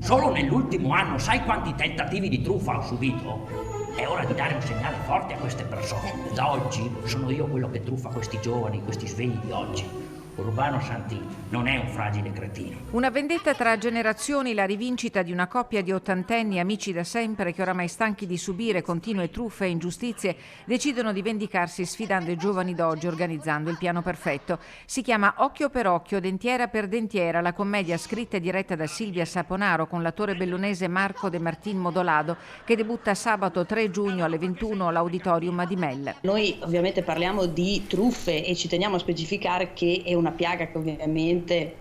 Solo nell'ultimo anno sai quanti tentativi di truffa ho subito? È ora di dare un segnale forte a queste persone. Da oggi sono io quello che truffa questi giovani, questi svegli di oggi. Urbano Santini non è un fragile cretino. Una vendetta tra generazioni, la rivincita di una coppia di ottantenni amici da sempre che oramai stanchi di subire continue truffe e ingiustizie decidono di vendicarsi sfidando i giovani d'oggi organizzando il piano perfetto. Si chiama Occhio per Occhio, Dentiera per Dentiera, la commedia scritta e diretta da Silvia Saponaro con l'attore bellunese Marco De Martin Modolado che debutta sabato 3 giugno alle 21 all'Auditorium di Melle. Noi ovviamente parliamo di truffe e ci teniamo a specificare che è una piaga che ovviamente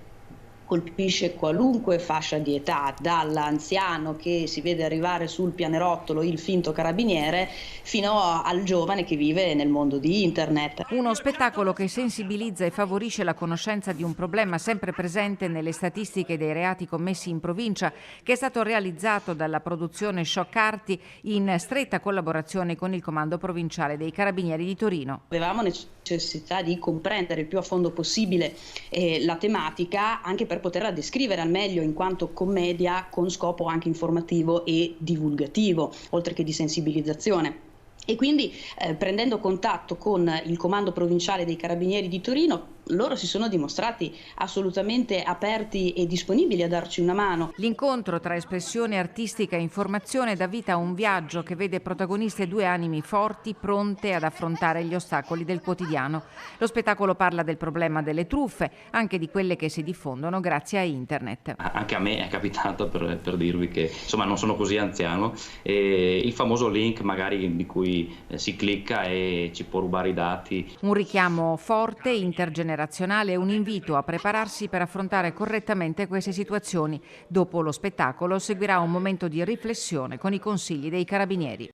colpisce qualunque fascia di età, dall'anziano che si vede arrivare sul pianerottolo il finto carabiniere fino al giovane che vive nel mondo di internet. Uno spettacolo che sensibilizza e favorisce la conoscenza di un problema sempre presente nelle statistiche dei reati commessi in provincia, che è stato realizzato dalla produzione Scioccarti in stretta collaborazione con il Comando Provinciale dei Carabinieri di Torino. Avevamo necessità di comprendere il più a fondo possibile la tematica, anche per poterla descrivere al meglio in quanto commedia con scopo anche informativo e divulgativo, oltre che di sensibilizzazione. E quindi prendendo contatto con il Comando Provinciale dei Carabinieri di Torino, loro si sono dimostrati assolutamente aperti e disponibili a darci una mano. L'incontro tra espressione artistica e informazione dà vita a un viaggio che vede protagoniste due anime forti, pronte ad affrontare gli ostacoli del quotidiano. Lo spettacolo parla del problema delle truffe, anche di quelle che si diffondono grazie a internet. Anche a me è capitato, per dirvi che insomma non sono così anziano, il famoso link magari di cui si clicca e ci può rubare i dati. Un richiamo forte, intergenerazionale, un invito a prepararsi per affrontare correttamente queste situazioni. Dopo lo spettacolo seguirà un momento di riflessione con i consigli dei carabinieri.